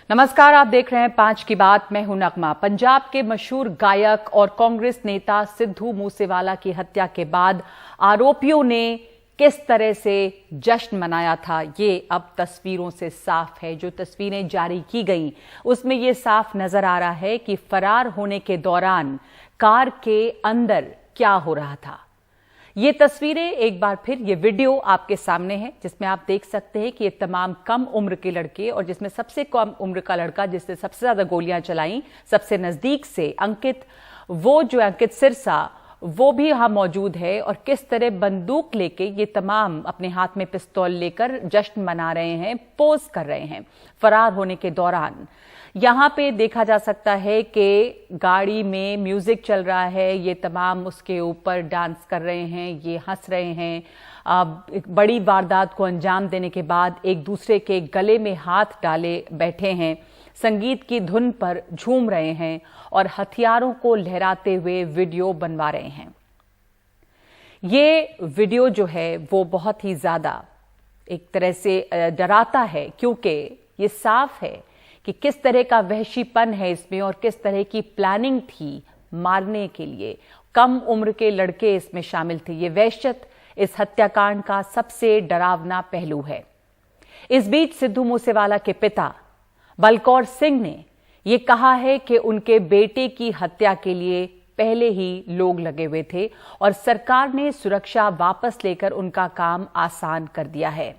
नमस्कार, आप देख रहे हैं 5 की बात। मैं हूं नगमा। पंजाब के मशहूर गायक और कांग्रेस नेता सिद्धू मूसेवाला की हत्या के बाद आरोपियों ने किस तरह से जश्न मनाया था, ये अब तस्वीरों से साफ है। जो तस्वीरें जारी की गई उसमें ये साफ नजर आ रहा है कि फरार होने के दौरान कार के अंदर क्या हो रहा था। ये तस्वीरें एक बार फिर, ये वीडियो आपके सामने है जिसमें आप देख सकते हैं कि ये तमाम कम उम्र के लड़के, और जिसमें सबसे कम उम्र का लड़का जिसने सबसे ज्यादा गोलियां चलाई सबसे नजदीक से अंकित, वो जो अंकित सिरसा, वो भी यहां मौजूद है। और किस तरह बंदूक लेके ये तमाम अपने हाथ में पिस्तौल लेकर जश्न मना रहे हैं, पोज कर रहे हैं फरार होने के दौरान। यहां पे देखा जा सकता है कि गाड़ी में म्यूजिक चल रहा है, ये तमाम उसके ऊपर डांस कर रहे हैं, ये हंस रहे हैं। एक बड़ी वारदात को अंजाम देने के बाद एक दूसरे के गले में हाथ डाले बैठे हैं, संगीत की धुन पर झूम रहे हैं और हथियारों को लहराते हुए वीडियो बनवा रहे हैं। ये वीडियो जो है वो बहुत ही ज्यादा एक तरह से डराता है, क्योंकि ये साफ है कि किस तरह का वहशीपन है इसमें और किस तरह की प्लानिंग थी मारने के लिए। कम उम्र के लड़के इसमें शामिल थे। ये वहशत इस हत्याकांड का सबसे डरावना पहलू है। इस बीच सिद्धू मूसेवाला के पिता बलकौर सिंह ने यह कहा है कि उनके बेटे की हत्या के लिए पहले ही लोग लगे हुए थे और सरकार ने सुरक्षा वापस लेकर उनका काम आसान कर दिया है।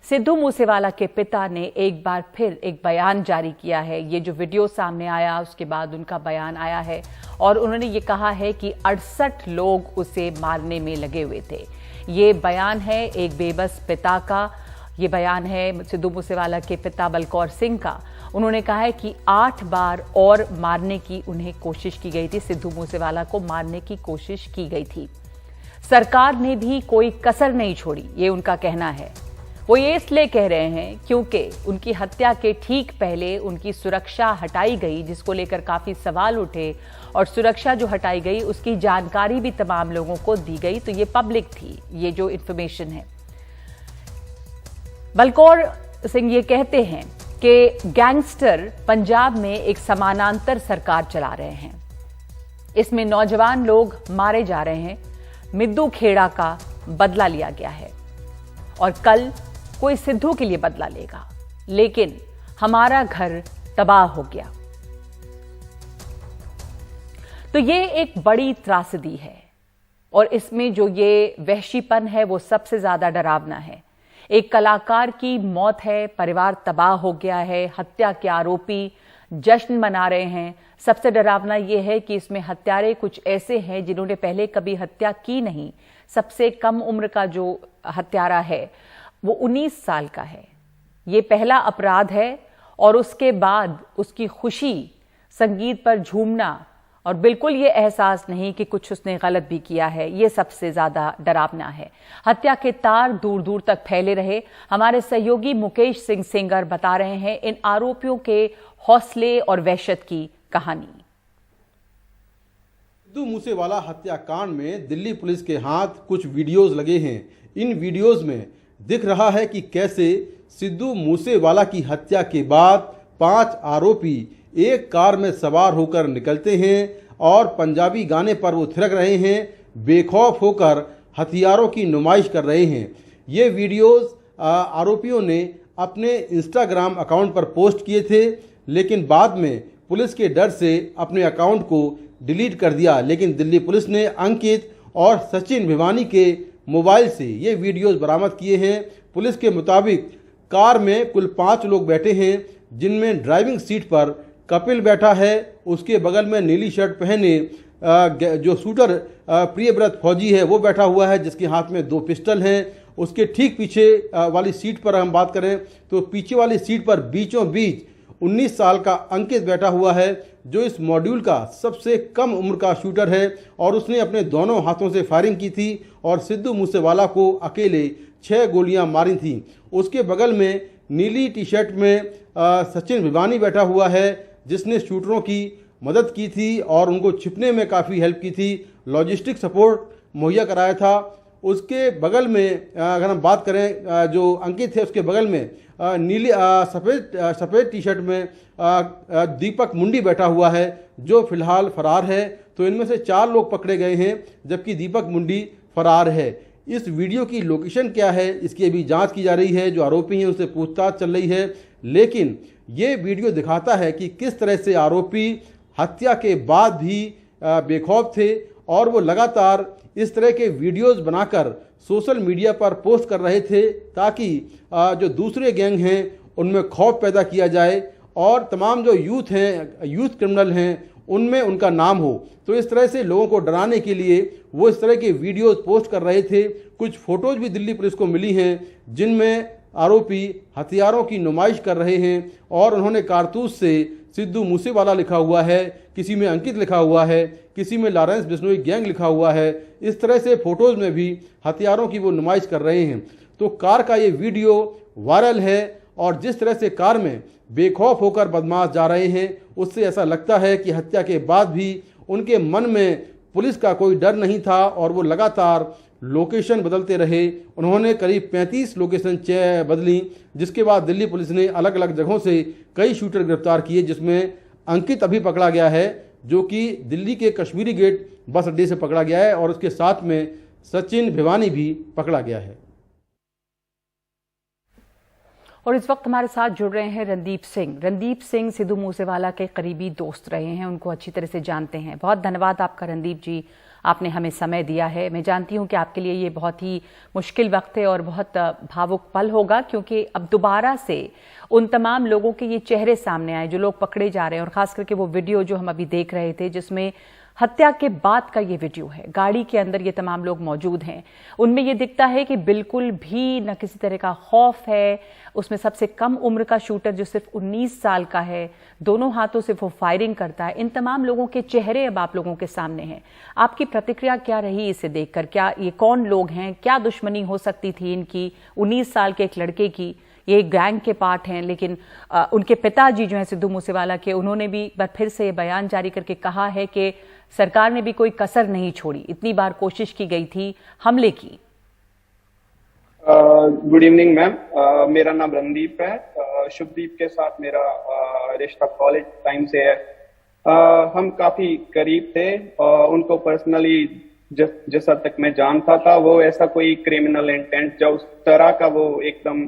सिद्धू मूसेवाला के पिता ने एक बार फिर एक बयान जारी किया है। ये जो वीडियो सामने आया उसके बाद उनका बयान आया है और उन्होंने ये कहा है कि 68 लोग उसे मारने में लगे हुए थे। ये बयान है एक बेबस पिता का। ये बयान है सिद्धू मूसेवाला के पिता बलकौर सिंह का। उन्होंने कहा है कि 8 बार और मारने की उन्हें कोशिश की गई थी, सिद्धू मूसेवाला को मारने की कोशिश की गई थी। सरकार ने भी कोई कसर नहीं छोड़ी, ये उनका कहना है। वो ये इसलिए कह रहे हैं क्योंकि उनकी हत्या के ठीक पहले उनकी सुरक्षा हटाई गई, जिसको लेकर काफी सवाल उठे, और सुरक्षा जो हटाई गई उसकी जानकारी भी तमाम लोगों को दी गई, तो ये पब्लिक थी, ये जो इंफॉर्मेशन है। बलकौर सिंह ये कहते हैं कि गैंगस्टर पंजाब में एक समानांतर सरकार चला रहे हैं। इसमें नौजवान लोग मारे जा रहे हैं, मिद्दू खेड़ा का बदला लिया गया है और कल कोई सिद्धू के लिए बदला लेगा, लेकिन हमारा घर तबाह हो गया। तो ये एक बड़ी त्रासदी है और इसमें जो ये वहशीपन है वो सबसे ज्यादा डरावना है। एक कलाकार की मौत है, परिवार तबाह हो गया है, हत्या के आरोपी जश्न मना रहे हैं। सबसे डरावना यह है कि इसमें हत्यारे कुछ ऐसे हैं जिन्होंने पहले कभी हत्या की नहीं। सबसे कम उम्र का जो हत्यारा है वो 19 साल का है। ये पहला अपराध है और उसके बाद उसकी खुशी, संगीत पर झूमना और बिल्कुल ये एहसास नहीं कि कुछ उसने गलत भी किया है, ये सबसे ज्यादा डरावना है। हत्या के तार दूर दूर तक फैले रहे। हमारे सहयोगी मुकेश सिंह सेंगर बता रहे हैं इन आरोपियों के हौसले और वहशत की कहानी। सिद्धू मूसेवाला हत्याकांड में दिल्ली पुलिस के हाथ कुछ वीडियोस लगे हैं। इन वीडियोस में दिख रहा है कि कैसे सिद्धू मूसेवाला की हत्या के बाद 5 आरोपी एक कार में सवार होकर निकलते हैं और पंजाबी गाने पर वो थिरक रहे हैं, बेखौफ होकर हथियारों की नुमाइश कर रहे हैं। ये वीडियोस आरोपियों ने अपने इंस्टाग्राम अकाउंट पर पोस्ट किए थे, लेकिन बाद में पुलिस के डर से अपने अकाउंट को डिलीट कर दिया। लेकिन दिल्ली पुलिस ने अंकित और सचिन भिवानी के मोबाइल से ये वीडियोस बरामद किए हैं। पुलिस के मुताबिक कार में कुल 5 लोग बैठे हैं, जिनमें ड्राइविंग सीट पर कपिल बैठा है, उसके बगल में नीली शर्ट पहने जो शूटर प्रियव्रत फौजी है वो बैठा हुआ है, जिसके हाथ में 2 पिस्टल हैं। उसके ठीक पीछे वाली सीट पर हम बात करें तो पीछे वाली सीट पर बीचों बीच 19 साल का अंकित बैठा हुआ है, जो इस मॉड्यूल का सबसे कम उम्र का शूटर है और उसने अपने दोनों हाथों से फायरिंग की थी और सिद्धू मूसेवाला को अकेले 6 गोलियां मारी थी। उसके बगल में नीली टी शर्ट में सचिन भिवानी बैठा हुआ है, जिसने शूटरों की मदद की थी और उनको छिपने में काफ़ी हेल्प की थी, लॉजिस्टिक सपोर्ट मुहैया कराया था। उसके बगल में अगर हम बात करें जो अंकित है उसके बगल में नीली सफ़ेद टी शर्ट में दीपक मुंडी बैठा हुआ है जो फिलहाल फरार है। तो इनमें से 4 लोग पकड़े गए हैं जबकि दीपक मुंडी फरार है। इस वीडियो की लोकेशन क्या है इसकी अभी जांच की जा रही है। जो आरोपी हैं उनसे पूछताछ चल रही है, लेकिन ये वीडियो दिखाता है कि किस तरह से आरोपी हत्या के बाद भी बेखौफ थे और वो लगातार इस तरह के वीडियोस बनाकर सोशल मीडिया पर पोस्ट कर रहे थे ताकि जो दूसरे गैंग हैं उनमें खौफ पैदा किया जाए और तमाम जो यूथ क्रिमिनल हैं उनमें उनका नाम हो। तो इस तरह से लोगों को डराने के लिए वो इस तरह के वीडियोस पोस्ट कर रहे थे। कुछ फोटोज भी दिल्ली पुलिस को मिली हैं जिनमें आरोपी हथियारों की नुमाइश कर रहे हैं और उन्होंने कारतूस से सिद्धू मूसेवाला लिखा हुआ है, किसी में अंकित लिखा हुआ है, किसी में लॉरेंस बिश्नोई गैंग लिखा हुआ है। इस तरह से फोटोज में भी हथियारों की वो नुमाइश कर रहे हैं। तो कार का ये वीडियो वायरल है और जिस तरह से कार में बेखौफ होकर बदमाश जा रहे हैं उससे ऐसा लगता है कि हत्या के बाद भी उनके मन में पुलिस का कोई डर नहीं था और वो लगातार लोकेशन बदलते रहे। उन्होंने करीब 35 लोकेशन बदली, जिसके बाद दिल्ली पुलिस ने अलग अलग जगहों से कई शूटर गिरफ्तार किए, जिसमें अंकित अभी पकड़ा गया है जो कि दिल्ली के कश्मीरी गेट बस अड्डे से पकड़ा गया है और उसके साथ में सचिन भिवानी भी पकड़ा गया है। और इस वक्त हमारे साथ जुड़ रहे हैं रणदीप सिंह। रणदीप सिंह सिद्धू मूसेवाला के करीबी दोस्त रहे हैं, उनको अच्छी तरह से जानते हैं। बहुत धन्यवाद आपका रणदीप जी, आपने हमें समय दिया है। मैं जानती हूं कि आपके लिए ये बहुत ही मुश्किल वक्त है और बहुत भावुक पल होगा, क्योंकि अब दोबारा से उन तमाम लोगों के ये चेहरे सामने आए जो लोग पकड़े जा रहे हैं, और खास करके वो वीडियो जो हम अभी देख रहे थे जिसमें हत्या के बाद का ये वीडियो है, गाड़ी के अंदर ये तमाम लोग मौजूद हैं। उनमें ये दिखता है कि बिल्कुल भी न किसी तरह का खौफ है। उसमें सबसे कम उम्र का शूटर जो सिर्फ 19 साल का है, दोनों हाथों से वो फायरिंग करता है। इन तमाम लोगों के चेहरे अब आप लोगों के सामने हैं। आपकी प्रतिक्रिया क्या रही इसे देखकर? क्या ये कौन लोग हैं? क्या दुश्मनी हो सकती थी इनकी? 19 साल के एक लड़के की, ये गैंग के पार्ट हैं, लेकिन उनके पिताजी जो हैं सिद्धू मूसेवाला के, उन्होंने भी फिर से ये बयान जारी करके कहा है कि सरकार ने भी कोई कसर नहीं छोड़ी, इतनी बार कोशिश की गई थी हमले की। गुड इवनिंग मैम, मेरा नाम रणदीप है। शुभदीप के साथ मेरा रिश्ता कॉलेज टाइम से है। हम काफी करीब थे। उनको पर्सनली जिस हद तक मैं जानता था वो ऐसा कोई क्रिमिनल इंटेंट या उस तरह का वो एकदम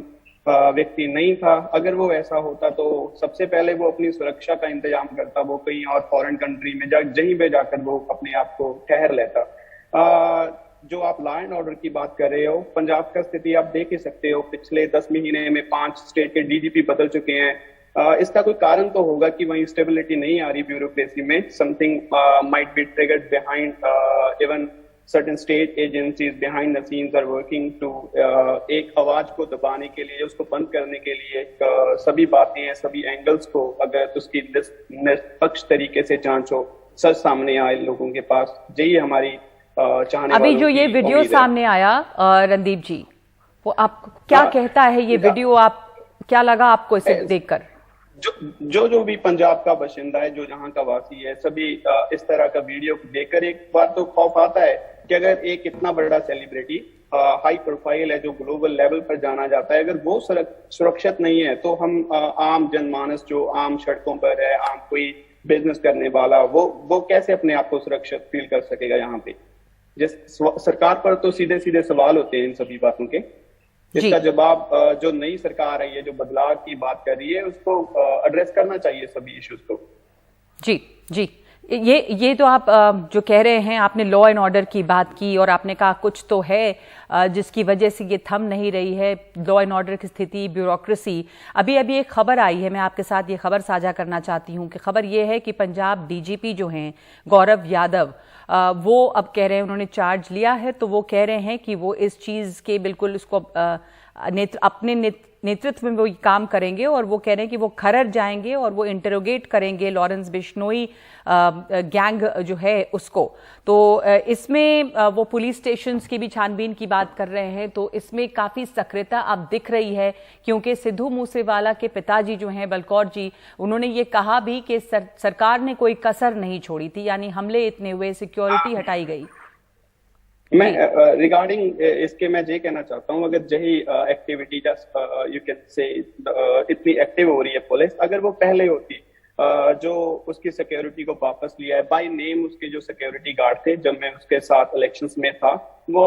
व्यक्ति नहीं था। अगर वो ऐसा होता तो सबसे पहले वो अपनी सुरक्षा का इंतजाम करता, वो कहीं और फॉरेन कंट्री में जहीं पे जाकर वो अपने आप को ठहर लेता। जो आप लॉ एंड ऑर्डर की बात कर रहे हो, पंजाब का स्थिति आप देख ही सकते हो। पिछले 10 महीने में 5 स्टेट के डीजीपी बदल चुके हैं। इसका कोई कारण तो होगा कि वहीं स्टेबिलिटी नहीं आ रही ब्यूरोक्रेसी में। Something might be triggered behind even certain state agencies behind the scenes are working to एक आवाज को दबाने के लिए, उसको बंद करने के लिए सभी बातें हैं, सभी एंगल्स को अगर उसकी निष्पक्ष तरीके से जांच हो, सच सामने आए लोगों के पास, यही हमारी चाहने अभी जो ये वीडियो सामने आया रणदीप जी, वो आप क्या कहता है ये वीडियो? आप क्या लगा आपको इसे देखकर? जो भी पंजाब का बाशिंदा है, जो यहाँ का वासी है, सभी इस तरह का वीडियो देखकर एक बार तो खौफ आता है कि अगर एक इतना बड़ा सेलिब्रिटी हाई प्रोफाइल है जो ग्लोबल लेवल पर जाना जाता है, अगर वो सुरक्षित नहीं है तो हम आम जनमानस जो आम सड़कों पर है, आम कोई बिजनेस करने वाला, वो कैसे अपने आप को सुरक्षित फील कर सकेगा? यहाँ पे जिस सरकार पर तो सीधे सीधे सवाल होते हैं इन सभी बातों के। इसका जवाब जो नई सरकार है, ये जो बदलाव की बात कर रही है, उसको एड्रेस करना चाहिए सभी इश्यूज को। जी जी, ये तो आप जो कह रहे हैं, आपने लॉ एंड ऑर्डर की बात की और आपने कहा कुछ तो है जिसकी वजह से ये थम नहीं रही है लॉ एंड ऑर्डर की स्थिति, ब्यूरोक्रेसी। अभी एक खबर आई है, मैं आपके साथ ये खबर साझा करना चाहती हूँ कि खबर ये है कि पंजाब डीजीपी जो हैं गौरव यादव, वो अब कह रहे हैं, उन्होंने चार्ज लिया है, तो वो कह रहे हैं कि वो इस चीज़ के बिल्कुल उसको अपने नेतृत्व में वो काम करेंगे और वो कह रहे हैं कि वो खरर जाएंगे और वो इंटरोगेट करेंगे लॉरेंस बिश्नोई गैंग जो है उसको। तो इसमें वो पुलिस स्टेशंस की भी छानबीन की बात कर रहे हैं। तो इसमें काफ़ी सक्रियता अब दिख रही है, क्योंकि सिद्धू मूसेवाला के पिताजी जो हैं बलकौर जी, उन्होंने ये कहा भी कि सरकार ने कोई कसर नहीं छोड़ी थी, यानी हमले इतने हुए, सिक्योरिटी हटाई गई। मैं रिगार्डिंग इसके मैं ये कहना चाहता हूँ, अगर यही एक्टिविटी यू कैन से इतनी एक्टिव हो रही है पुलिस, अगर वो पहले होती जो उसकी सिक्योरिटी को वापस लिया है बाय नेम, उसके जो सिक्योरिटी गार्ड थे जब मैं उसके साथ इलेक्शंस में था, वो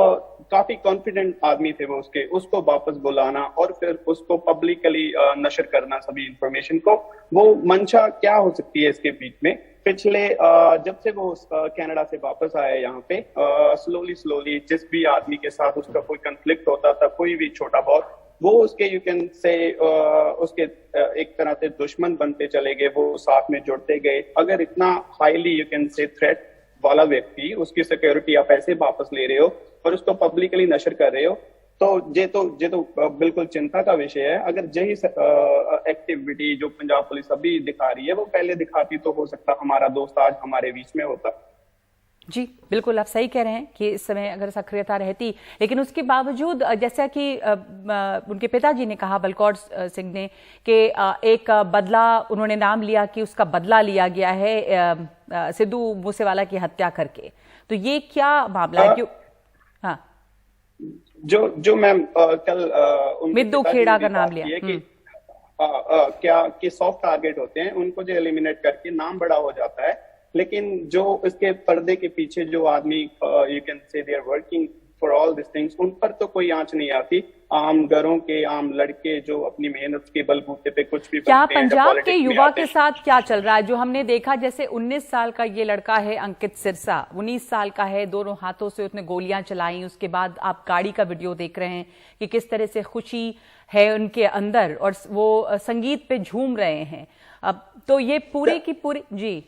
काफी कॉन्फिडेंट आदमी थे, वो उसको वापस बुलाना और फिर उसको पब्लिकली नशर करना सभी इंफॉर्मेशन को, वो मंशा क्या हो सकती है इसके बीच में? पिछले जब से वो कनाडा से वापस आया यहाँ पे, स्लोली जिस भी आदमी के साथ उसका कोई कंफ्लिक्ट होता था, कोई भी छोटा बहुत, वो उसके यू कैन से उसके एक तरह से दुश्मन बनते चले गए, वो साथ में जुड़ते गए। अगर इतना हाईली यू कैन से थ्रेट वाला व्यक्ति, उसकी सिक्योरिटी आप ऐसे वापस ले रहे हो और उसको पब्लिकली नशर कर रहे हो, तो ये तो बिल्कुल चिंता का विषय है। अगर यही एक्टिविटी जो पंजाब पुलिस अभी दिखा रही है वो पहले दिखाती तो हो सकता हमारा दोस्त आज हमारे बीच में होता। जी बिल्कुल, आप सही कह रहे हैं कि इस समय अगर सक्रियता रहती, लेकिन उसके बावजूद जैसा कि उनके पिताजी ने कहा, बलकौर सिंह ने, कि एक बदला उन्होंने नाम लिया कि उसका बदला लिया गया है सिद्धू मूसेवाला की हत्या करके, तो ये क्या मामला है? क्यों? हाँ, जो मैम कल मिद्दू खेड़ा का नाम लिया कि क्या कि सॉफ्ट टारगेट होते हैं, उनको जो एलिमिनेट करके नाम बड़ा हो जाता है, लेकिन जो इसके पर्दे के पीछे जो आदमी you can say they are working for all this things, उन पर तो कोई आंच नहीं आती। आम घरों के आम लड़के जो अपनी मेहनत के बलबूते पे कुछ भी क्या पंजाब के युवा के साथ क्या चल रहा है? जो हमने देखा, जैसे 19 साल का ये लड़का है अंकित सिरसा, 19 साल का है, दोनों हाथों से उसने गोलियां चलाई, उसके बाद आप गाड़ी का वीडियो देख रहे हैं कि किस तरह से खुशी है उनके अंदर और वो संगीत पे झूम रहे हैं। अब तो ये पूरी की पूरी जी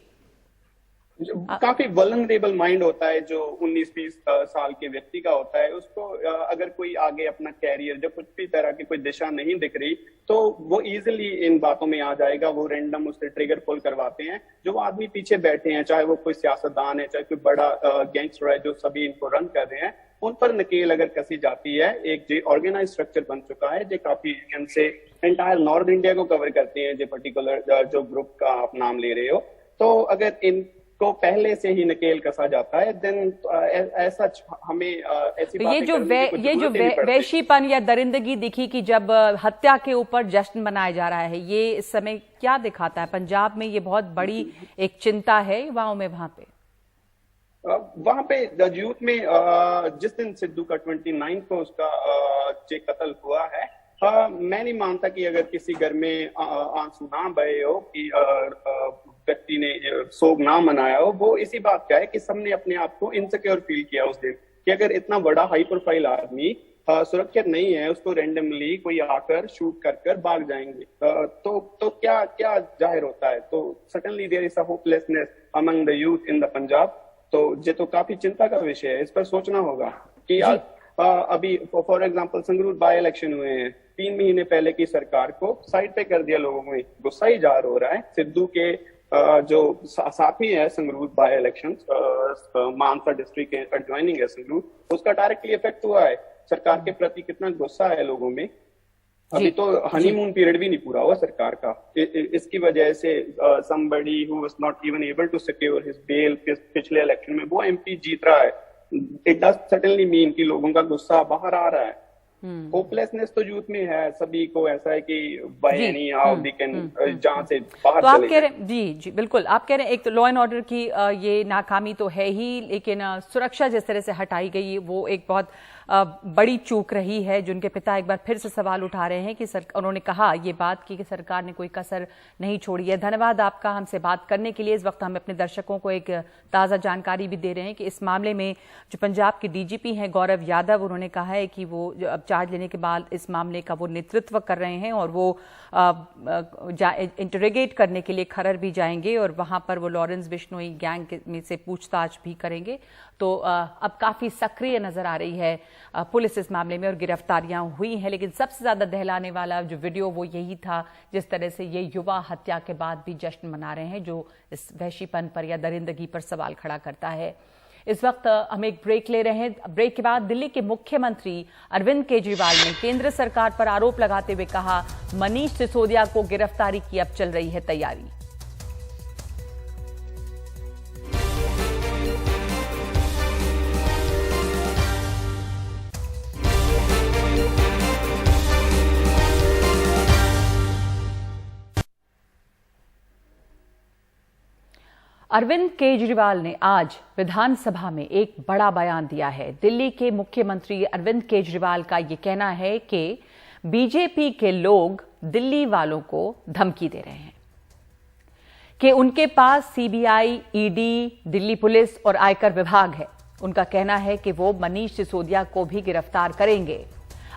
काफी वल्नरेबल माइंड होता है जो 19-20 साल के व्यक्ति का होता है, उसको अगर कोई आगे अपना कैरियर, जब कुछ भी तरह की कोई दिशा नहीं दिख रही, तो वो इजीली इन बातों में आ जाएगा। वो रैंडम उससे ट्रिगर पुल करवाते हैं। जो आदमी पीछे बैठे हैं, चाहे वो कोई सियासतदान है, चाहे कोई बड़ा गैंगस्टर है जो सभी इनको रन कर रहे हैं, उन पर नकेल अगर कसी जाती है, एक जो ऑर्गेनाइज स्ट्रक्चर बन चुका है जो काफी से एंटायर नॉर्थ इंडिया को कवर करते हैं, जो पर्टिकुलर जो ग्रुप का आप नाम ले रहे हो, तो अगर इन को पहले से ही नकेल कसा जाता है, देन ऐसा हमें ऐसी तो ये जो वैशीपन या दरिंदगी दिखी कि जब हत्या के ऊपर जश्न मनाया जा रहा है, ये इस समय क्या दिखाता है? पंजाब में ये बहुत बड़ी एक चिंता है युवाओं में। वहां पे यूथ में जिस दिन सिद्धू का 29 को उसका कत्ल हुआ है, मैं नहीं मानता कि अगर किसी घर में आंसू ना बहे हो, कि व्यक्ति ने सोग ना मनाया हो, वो इसी बात का है कि सबने अपने आप को इनसिक्योर फील किया उस दिन, कि अगर इतना बड़ा हाई प्रोफाइल आदमी सुरक्षित नहीं है, उसको रैंडमली कोई आकर शूट कर भाग जाएंगे, तो क्या क्या जाहिर होता है? तो certainly there is a hopelessness among the youth in the Punjab. तो ये तो काफी चिंता का विषय है, इस पर सोचना होगा कि अभी for example Sangrur by election हुए हैं, 3 महीने पहले की सरकार को साइड पे कर दिया, लोगों में गुस्सा ही जार हो रहा है। सिद्धू के जो साथी है Sangrur by election, Mansa district के एडजॉइनिंग है संगरूर, उसका डायरेक्टली इफेक्ट हुआ है। सरकार के प्रति कितना गुस्सा है लोगों में। अभी तो हनीमून पीरियड भी नहीं पूरा हुआ सरकार का, इसकी वजह से somebody who was not even able to secure his bail पिछले इलेक्शन में वो एमपी जीत रहा है। इट डज सर्टेनली मीन कि लोगों का गुस्सा बाहर आ रहा है। होपलेसनेस तो यूथ में है, सभी को ऐसा है कि by any how they can जहां से बाहर तो आप कह रहे हैं जी बिल्कुल, आप कह रहे हैं एक तो लॉ एंड ऑर्डर की ये नाकामी तो है ही, लेकिन सुरक्षा जिस तरह से हटाई गई वो एक बहुत बड़ी चूक रही है। जिनके पिता एक बार फिर से सवाल उठा रहे हैं कि उन्होंने कहा ये बात कि सरकार ने कोई कसर नहीं छोड़ी है। धन्यवाद आपका हमसे बात करने के लिए। इस वक्त हम अपने दर्शकों को एक ताज़ा जानकारी भी दे रहे हैं कि इस मामले में जो पंजाब के डीजीपी हैं गौरव यादव, उन्होंने कहा है कि वो अब चार्ज लेने के बाद इस मामले का वो नेतृत्व कर रहे हैं और वो इंटरोगेट करने के लिए खरर भी जाएंगे और वहां पर वो लॉरेंस बिश्नोई गैंग में से पूछताछ भी करेंगे। तो अब काफी सक्रिय नजर आ रही है पुलिस इस मामले में और गिरफ्तारियां हुई हैं। लेकिन सबसे ज्यादा दहलाने वाला जो वीडियो वो यही था जिस तरह से ये युवा हत्या के बाद भी जश्न मना रहे हैं, जो इस वहशीपन पर या दरिंदगी पर सवाल खड़ा करता है। इस वक्त हम एक ब्रेक ले रहे हैं। ब्रेक के बाद दिल्ली के मुख्यमंत्री अरविंद केजरीवाल ने केंद्र सरकार पर आरोप लगाते हुए कहा, मनीष सिसोदिया को गिरफ्तारी की अब चल रही है तैयारी। अरविंद केजरीवाल ने आज विधानसभा में एक बड़ा बयान दिया है। दिल्ली के मुख्यमंत्री अरविंद केजरीवाल का यह कहना है कि बीजेपी के लोग दिल्ली वालों को धमकी दे रहे हैं कि उनके पास सीबीआई, ईडी, दिल्ली पुलिस और आयकर विभाग है। उनका कहना है कि वो मनीष सिसोदिया को भी गिरफ्तार करेंगे।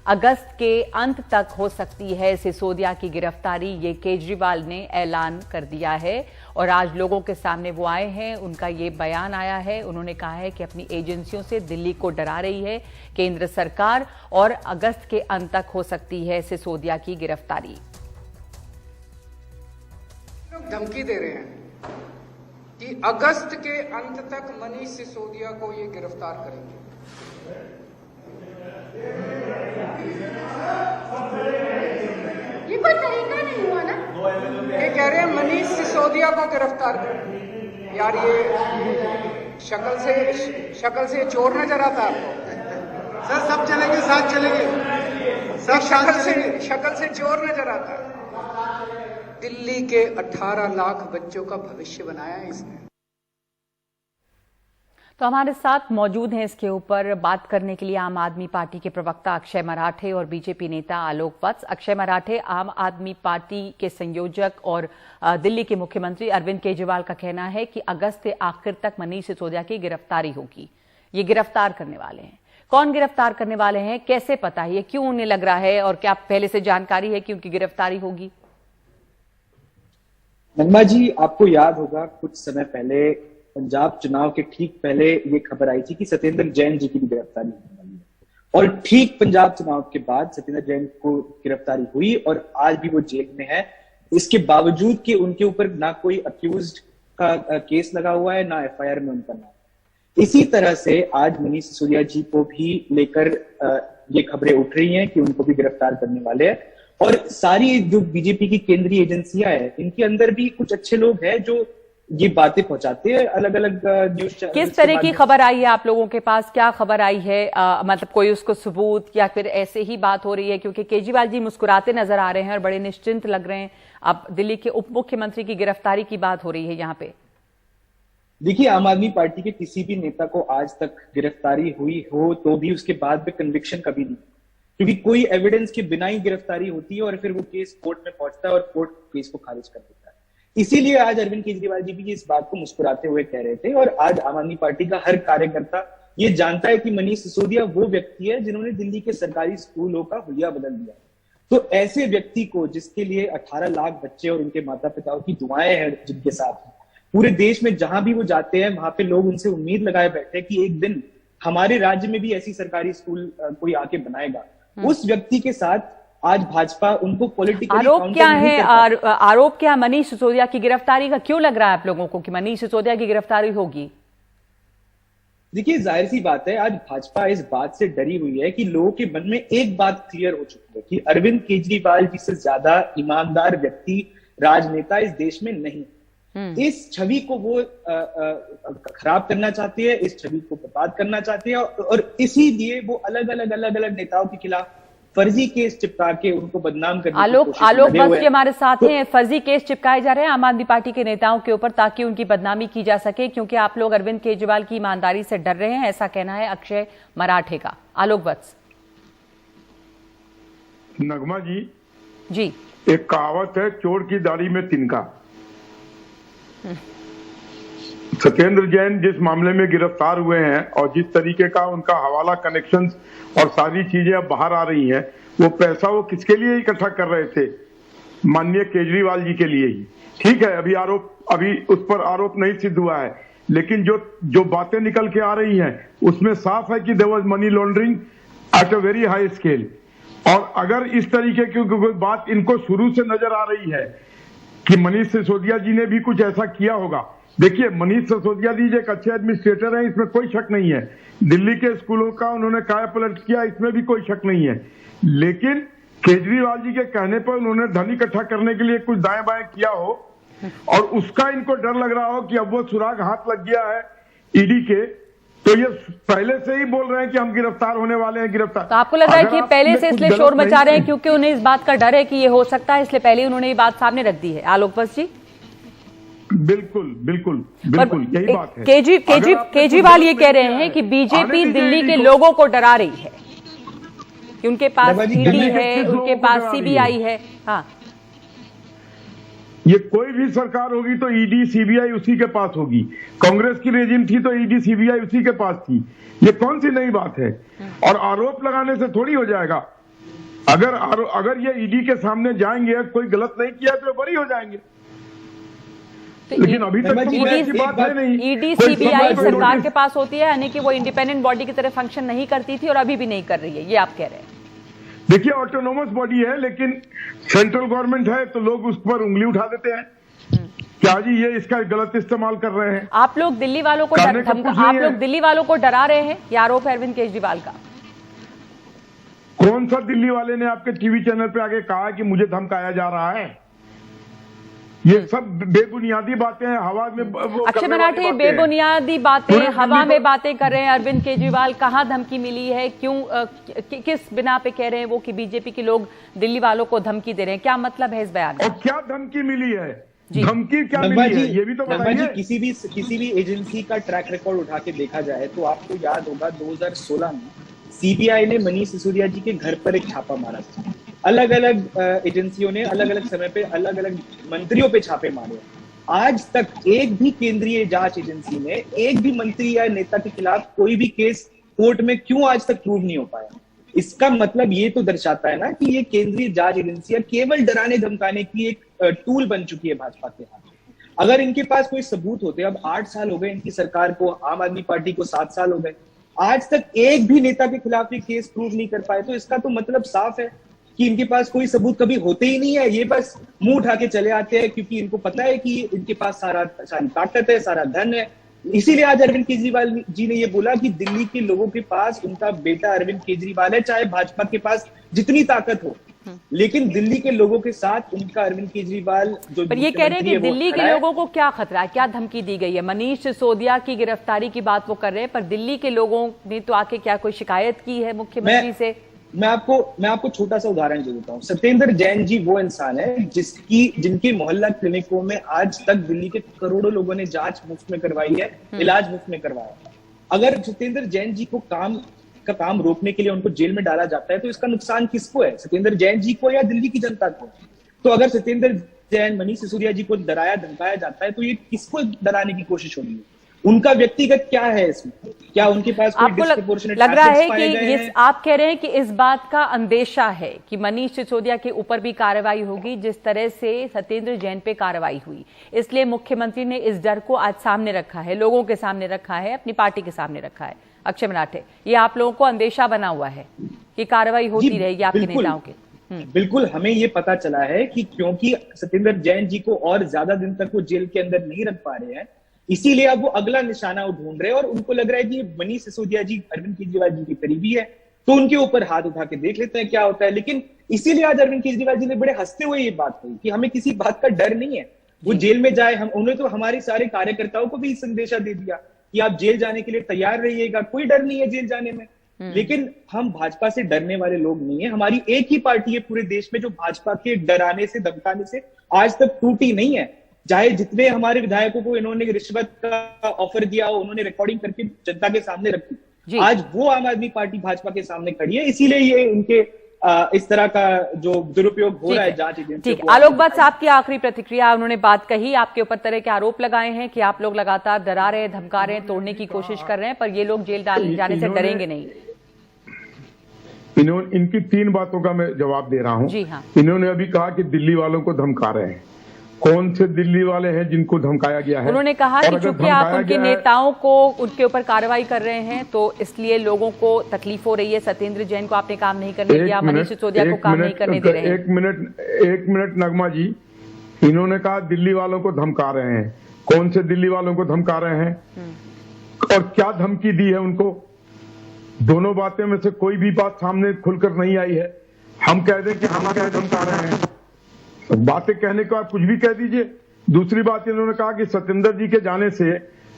अगस्त के अंत तक हो सकती है सिसोदिया की गिरफ्तारी, ये केजरीवाल ने ऐलान कर दिया है और आज लोगों के सामने वो आए हैं। उनका ये बयान आया है। उन्होंने कहा है कि अपनी एजेंसियों से दिल्ली को डरा रही है केंद्र सरकार और अगस्त के अंत तक हो सकती है सिसोदिया की गिरफ्तारी। लोग धमकी दे रहे हैं कि अगस्त के अंत तक मनीष सिसोदिया को ये गिरफ्तार करेंगे। ये कोई तरीका नहीं हुआ ना। ये कह रहे हैं मनीष सिसोदिया को गिरफ्तार करें। यार ये शक्ल से चोर नजर आता है आपको? सर सब चलेंगे, साथ चलेंगे, सब शक्ल से चोर नजर आता है। दिल्ली के 18 लाख बच्चों का भविष्य बनाया है इसने। तो हमारे साथ मौजूद हैं इसके ऊपर बात करने के लिए आम आदमी पार्टी के प्रवक्ता अक्षय मराठे और बीजेपी नेता आलोक वत्स। अक्षय मराठे, आम आदमी पार्टी के संयोजक और दिल्ली के मुख्यमंत्री अरविंद केजरीवाल का कहना है कि अगस्त के आखिर तक मनीष सिसोदिया की गिरफ्तारी होगी। ये गिरफ्तार करने वाले हैं। कौन गिरफ्तार करने वाले हैं, कैसे पता है, क्यों उन्हें लग रहा है और क्या पहले से जानकारी है कि उनकी गिरफ्तारी होगी? नगमा जी, आपको याद होगा कुछ समय पहले पंजाब चुनाव के ठीक पहले ये खबर आई थी कि सत्येंद्र जैन जी की भी गिरफ्तारी होने वाली है और ठीक पंजाब चुनाव के बाद सत्येंद्र जैन को गिरफ्तारी हुई और आज भी वो जेल में है। इसके बावजूद कि उनके ऊपर ना कोई अक्यूज्ड का केस लगा हुआ है, ना एफआईआर में उनका नाम। इसी तरह से आज मनीष सिसोदिया जी को भी लेकर ये खबरें उठ रही हैं कि उनको भी गिरफ्तार करने वाले हैं। और सारी जो बीजेपी की केंद्रीय एजेंसियां हैं, इनके अंदर भी कुछ अच्छे लोग हैं जो ये बातें पहुंचाते हैं अलग अलग न्यूज चैनल। किस तरह की खबर आई है आप लोगों के पास? क्या खबर आई है? मतलब कोई उसको सबूत या फिर ऐसे ही बात हो रही है? क्योंकि केजरीवाल जी मुस्कुराते नजर आ रहे हैं और बड़े निश्चिंत लग रहे हैं। अब दिल्ली के उप मुख्यमंत्री की गिरफ्तारी की बात हो रही है यहाँ पे। देखिए, आम आदमी पार्टी के किसी भी नेता को आज तक गिरफ्तारी हुई हो तो भी उसके बाद में कन्विक्शन कभी नहीं, क्योंकि कोई एविडेंस के बिना ही गिरफ्तारी होती है और फिर वो केस कोर्ट में पहुंचता है और कोर्ट केस को खारिज कर देता है। इसीलिए आज अरविंद केजरीवाल जी भी इस बात को मुस्कुराते हुए कह रहे थे और आज आम आदमी पार्टी का हर कार्यकर्ता ये जानता है कि मनीष सिसोदिया वो व्यक्ति है जिन्होंने दिल्ली के सरकारी स्कूलों का हुलिया बदल दिया। तो ऐसे व्यक्ति को, जिसके लिए 18 लाख बच्चे और उनके माता पिताओं की दुआएं हैं, जिनके साथ पूरे देश में जहां भी वो जाते हैं वहां पे लोग उनसे उम्मीद लगाए बैठे कि एक दिन हमारे राज्य में भी ऐसी सरकारी स्कूल कोई आके बनाएगा, उस व्यक्ति के साथ आज भाजपा उनको पॉलिटिकली आरोप क्या है? आरोप क्या मनीष सिसोदिया की गिरफ्तारी का? क्यों लग रहा है आप लोगों को कि मनीष सिसोदिया की गिरफ्तारी होगी? देखिए, जाहिर सी बात है, आज भाजपा इस बात से डरी हुई है कि लोगों के मन में एक बात क्लियर हो चुकी है कि अरविंद केजरीवाल जी से ज्यादा ईमानदार व्यक्ति, राजनेता इस देश में नहीं। इस छवि को वो खराब करना चाहती है, इस छवि को बर्बाद करना चाहती है और इसीलिए वो अलग अलग नेताओं के खिलाफ फर्जी केस चिपका के उनको बदनाम करने की कोशिश कर रहे हैं। आलोक वत्स हमारे साथ हैं। फर्जी केस चिपकाए जा रहे हैं आम आदमी पार्टी के नेताओं के ऊपर ताकि उनकी बदनामी की जा सके, क्योंकि आप लोग अरविंद केजरीवाल की ईमानदारी से डर रहे हैं, ऐसा कहना है अक्षय मराठे का। आलोक वत्स नगमा जी, एक कहावत है, चोर की दाढ़ी में तिनका। सत्येंद्र जैन जिस मामले में गिरफ्तार हुए हैं और जिस तरीके का उनका हवाला कनेक्शंस और सारी चीजें अब बाहर आ रही हैं, वो पैसा वो किसके लिए इकट्ठा कर रहे थे? माननीय केजरीवाल जी के लिए ही। ठीक है, अभी उस पर आरोप नहीं सिद्ध हुआ है, लेकिन जो बातें निकल के आ रही हैं उसमें साफ है कि there was money laundering at a very high scale. और अगर इस तरीके की कोई बात इनको शुरू से नजर आ रही है कि मनीष सिसोदिया जी ने भी कुछ ऐसा किया होगा। देखिए, मनीष सिसोदिया जी एक अच्छे एडमिनिस्ट्रेटर हैं, इसमें कोई शक नहीं है। दिल्ली के स्कूलों का उन्होंने कायापलट किया, इसमें भी कोई शक नहीं है। लेकिन केजरीवाल जी के कहने पर उन्होंने धन इकट्ठा करने के लिए कुछ दाएं बाएं किया हो और उसका इनको डर लग रहा हो कि अब वो सुराग हाथ लग गया है ईडी के, तो ये पहले से ही बोल रहे हैं कि हम गिरफ्तार होने वाले हैं, गिरफ्तार। तो आपको लग रहा है कि पहले से इसलिए शोर मचा रहे हैं क्योंकि उन्हें इस बात का डर है कि ये हो सकता है, इसलिए पहले ही उन्होंने ये बात सामने रख दी है? आलोक वत्स जी, बिल्कुल बिल्कुल बिल्कुल यही बात है। केजरीवाल ये कह रहे हैं कि बीजेपी दिल्ली के लोगों को डरा रही है कि उनके पास ईडी है, उनके पास सीबीआई है। हाँ, ये कोई भी सरकार होगी तो ईडी सीबीआई उसी के पास होगी। कांग्रेस की रेजिम थी तो ईडी सीबीआई उसी के पास थी। ये कौन सी नई बात है? और आरोप लगाने से थोड़ी हो जाएगा। अगर ये ईडी के सामने जाएंगे, कोई गलत नहीं किया तो बरी हो जाएंगे। लेकिन अभी तक तो ऐसी बात है नहीं। ईडी सीबीआई सरकार के पास होती है, यानी कि वो इंडिपेंडेंट बॉडी की तरह फंक्शन नहीं करती थी और अभी भी नहीं कर रही है, ये आप कह रहे हैं? देखिए, ऑटोनोमस बॉडी है, लेकिन सेंट्रल गवर्नमेंट है तो लोग उस पर उंगली उठा देते हैं क्या जी ये इसका गलत इस्तेमाल कर रहे हैं। आप लोग दिल्ली वालों को डरा रहे हैं, ये आरोप है अरविंद केजरीवाल का। कौन सा दिल्ली वाले ने आपके टीवी चैनल पे आके कहा कि मुझे धमकाया जा रहा है? ये सब बेबुनियादी बातें हैं, हवा में अक्षय मराठे बेबुनियादी बातें हवा में बातें कर रहे हैं अरविंद केजरीवाल। कहां धमकी मिली है, क्यों, किस बिना पे कह रहे हैं वो कि बीजेपी के लोग दिल्ली वालों को धमकी दे रहे हैं? क्या मतलब है इस बयान का? और क्या धमकी मिली है, धमकी क्या मिली है, ये भी तो बताइए। किसी भी एजेंसी का ट्रैक रिकॉर्ड उठा के देखा जाए तो आपको याद होगा 2016 में सीबीआई ने मनीष सिसोदिया जी के घर पर एक छापा मारा था। अलग अलग एजेंसियों ने अलग अलग समय पे अलग अलग मंत्रियों पे छापे मारे। आज तक एक भी केंद्रीय जांच एजेंसी ने एक भी मंत्री या नेता के खिलाफ कोई भी केस कोर्ट में क्यों आज तक प्रूव नहीं हो पाया? इसका मतलब ये तो दर्शाता है ना कि ये केंद्रीय जांच एजेंसियां केवल डराने धमकाने की एक टूल बन चुकी है भाजपा के हाथ। अगर इनके पास कोई सबूत होते, अब 8 साल हो गए इनकी सरकार को, आम आदमी पार्टी को 7 साल हो गए, आज तक एक भी नेता के खिलाफ ये केस प्रूव नहीं कर पाए, तो इसका तो मतलब साफ है कि इनके पास कोई सबूत कभी होते ही नहीं है। ये बस मुंह उठा के चले आते हैं क्योंकि इनको पता है कि इनके पास सारी ताकत है, सारा धन है। इसीलिए आज अरविंद केजरीवाल जी ने ये बोला कि दिल्ली के लोगों के पास उनका बेटा अरविंद केजरीवाल है, चाहे भाजपा के पास जितनी ताकत हो, लेकिन दिल्ली के लोगों के साथ उनका अरविंद केजरीवाल जो। पर ये कह रहे हैं कि दिल्ली के लोगों को क्या खतरा है, क्या धमकी दी गई है? मनीष सिसोदिया की गिरफ्तारी की बात वो कर रहे हैं, पर दिल्ली के लोगों ने तो आके क्या कोई शिकायत की है मुख्यमंत्री से? मैं आपको छोटा सा उदाहरण दे देता हूँ। सत्येंद्र जैन जी वो इंसान है जिनकी मोहल्ला क्लिनिकों में आज तक दिल्ली के करोड़ों लोगों ने जांच मुफ्त में करवाई है, इलाज मुफ्त में करवाया। अगर सत्येंद्र जैन जी को काम रोकने के लिए उनको जेल में डाला जाता है तो इसका नुकसान किसको है? सत्येंद्र जैन जी को या दिल्ली की जनता को? तो अगर सत्येंद्र जैन, मनीष सिसोदिया जी को डराया धमकाया जाता है तो ये किसको डराने की कोशिश हो रही है? उनका व्यक्तिगत क्या है इसमें? क्या उनके पास कोई डिस्प्रोपोर्शनेट लग रहा है कि आप कह रहे हैं कि इस बात का अंदेशा है कि मनीष सिसोदिया के ऊपर भी कार्रवाई होगी जिस तरह से सत्येंद्र जैन पे कार्रवाई हुई, इसलिए मुख्यमंत्री ने इस डर को आज सामने रखा है, लोगों के सामने रखा है, अपनी पार्टी के सामने रखा है। अक्षय मराठे, ये आप लोगों को अंदेशा बना हुआ है कि कार्रवाई होती रहेगी आपके नेताओं के? बिल्कुल, हमें ये पता चला है कि क्योंकि सत्येंद्र जैन जी को और ज्यादा दिन तक वो जेल के अंदर नहीं रख पा रहे हैं, इसीलिए अब वो अगला निशाना ढूंढ रहे हैं और उनको लग रहा है कि मनीष सिसोदिया जी अरविंद केजरीवाल जी के करीबी है तो उनके ऊपर हाथ उठा के देख लेते हैं क्या होता है। लेकिन इसीलिए आज अरविंद केजरीवाल जी ने बड़े हंसते हुए ये बात कही कि हमें किसी बात का डर नहीं है, वो जेल में जाए। उन्होंने तो हमारे सारे कार्यकर्ताओं को भी संदेशा दे दिया कि आप जेल जाने के लिए तैयार रहिएगा, कोई डर नहीं है जेल जाने में। लेकिन हम भाजपा से डरने वाले लोग नहीं है। हमारी एक ही पार्टी है पूरे देश में जो भाजपा के डराने से धमकाने से आज तक टूटी नहीं है। चाहे जितने हमारे विधायकों को इन्होंने रिश्वत का ऑफर दिया हो, उन्होंने रिकॉर्डिंग करके जनता के सामने रखी, आज वो आम आदमी पार्टी भाजपा के सामने खड़ी है। इसीलिए ये उनके इस तरह का जो दुरुपयोग हो रहा है जांच एजेंसी। ठीक, आलोक भट्ट साहब की आखिरी प्रतिक्रिया, उन्होंने बात कही, आपके ऊपर तरह के आरोप लगाए हैं कि आप लोग लगातार डरा रहे हैं, धमका रहे हैं, तोड़ने की कोशिश कर रहे हैं, पर ये लोग जेल जाने से डरेंगे नहीं। इनकी 3 बातों का मैं जवाब दे रहा हूं। जी हाँ। इन्होंने अभी कहा कि दिल्ली वालों को धमका रहे हैं। कौन से दिल्ली वाले हैं जिनको धमकाया गया है? उन्होंने कहा कि चूंकि आप उनके नेताओं को उनके ऊपर कार्रवाई कर रहे हैं तो इसलिए लोगों को तकलीफ हो रही है। सत्येंद्र जैन को आपने काम नहीं करने दिया, मनीष सिसोदिया को काम नहीं करने दे रहे हैं। एक मिनट नगमा जी, इन्होंने कहा दिल्ली वालों को धमका रहे हैं। कौन से दिल्ली वालों को धमका रहे हैं और क्या धमकी दी है उनको? दोनों बातें में से कोई भी बात सामने खुलकर नहीं आई है। हम कह दें कि हम क्या धमका रहे हैं, बातें कहने को आप कुछ भी कह दीजिए। दूसरी बात इन्होंने कहा कि सत्येंद्र जी के जाने से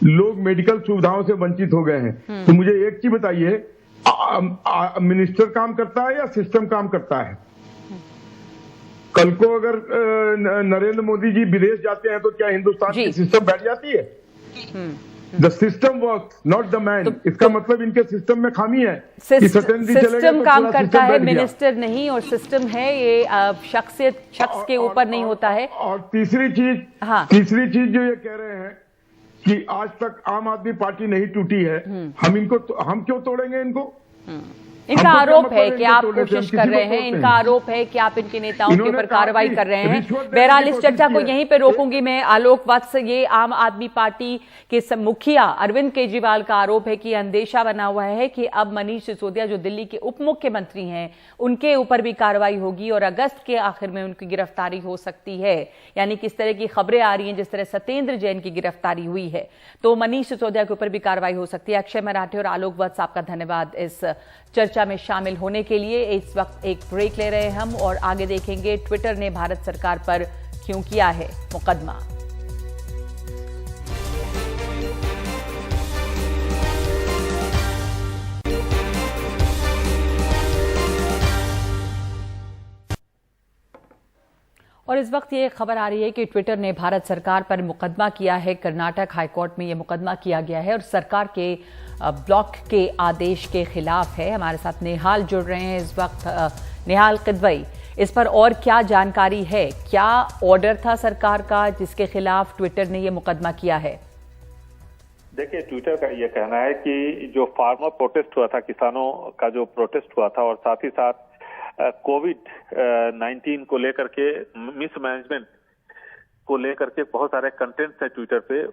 लोग मेडिकल सुविधाओं से वंचित हो गए हैं। तो मुझे एक चीज बताइए, मिनिस्टर काम करता है या सिस्टम काम करता है? कल को अगर नरेंद्र मोदी जी विदेश जाते हैं तो क्या हिंदुस्तान की सिस्टम बैठ जाती है? The system work not the man. इसका मतलब इनके सिस्टम में खामी है। सिस्टम काम करता है, मिनिस्टर नहीं, और सिस्टम है ये शख्स के ऊपर नहीं होता है। और तीसरी चीज जो ये कह रहे हैं कि आज तक आम आदमी पार्टी नहीं टूटी है, हम क्यों तोड़ेंगे इनको? इनका आरोप है कि आप कोशिश कर रहे हैं, इनका आरोप है कि आप इनके नेताओं के ऊपर कार्रवाई कर रहे हैं। बहरहाल इस चर्चा को यहीं पे रोकूंगी मैं। आलोक वत्स, ये आम आदमी पार्टी के मुखिया अरविंद केजरीवाल का आरोप है कि अंदेशा बना हुआ है कि अब मनीष सिसोदिया जो दिल्ली के उप मुख्यमंत्री हैं उनके ऊपर भी कार्रवाई होगी और अगस्त के आखिर में उनकी गिरफ्तारी हो सकती है। यानी किस तरह की खबरें आ रही हैं, जिस तरह सत्येंद्र जैन की गिरफ्तारी हुई है तो मनीष सिसोदिया के ऊपर भी कार्रवाई हो सकती है। अक्षय मराठे और आलोक वत्स, आपका धन्यवाद इस चर्चा में शामिल होने के लिए। इस वक्त एक ब्रेक ले रहे हैं हम और आगे देखेंगे ट्विटर ने भारत सरकार पर क्यों किया है मुकदमा। और इस वक्त ये खबर आ रही है कि ट्विटर ने भारत सरकार पर मुकदमा किया है। कर्नाटक हाईकोर्ट में ये मुकदमा किया गया है और सरकार के ब्लॉक के आदेश के खिलाफ है। हमारे साथ नेहाल जुड़ रहे हैं इस वक्त। नेहाल किदवई, इस पर और क्या जानकारी है? क्या ऑर्डर था सरकार का जिसके खिलाफ ट्विटर ने ये मुकदमा किया है? देखिए, ट्विटर का ये कहना है कि जो फार्मर प्रोटेस्ट हुआ था, किसानों का जो प्रोटेस्ट हुआ था और साथ ही साथ कोविड-19 को लेकर के मिसमैनेजमेंट को लेकर के बहुत सारे कंटेंट्स है ट्विटर पे,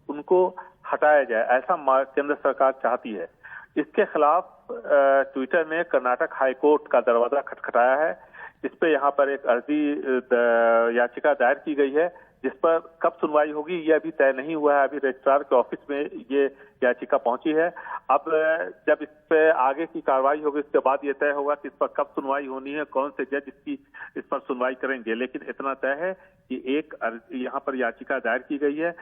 उनको हटाया जाए, ऐसा केंद्र सरकार चाहती है। इसके खिलाफ ट्विटर ने कर्नाटक हाईकोर्ट का दरवाजा खटखटाया है। इस पे यहाँ पर एक अर्जी याचिका दायर की गई है जिस पर कब सुनवाई होगी ये अभी तय नहीं हुआ है। अभी रजिस्ट्रार के ऑफिस में ये याचिका पहुंची है। अब जब इस पे आगे की कार्रवाई होगी उसके बाद ये तय होगा कि इस पर कब सुनवाई होनी है, कौन से जज इस पर सुनवाई करेंगे। लेकिन इतना तय है कि एक यहाँ पर याचिका दायर की गई है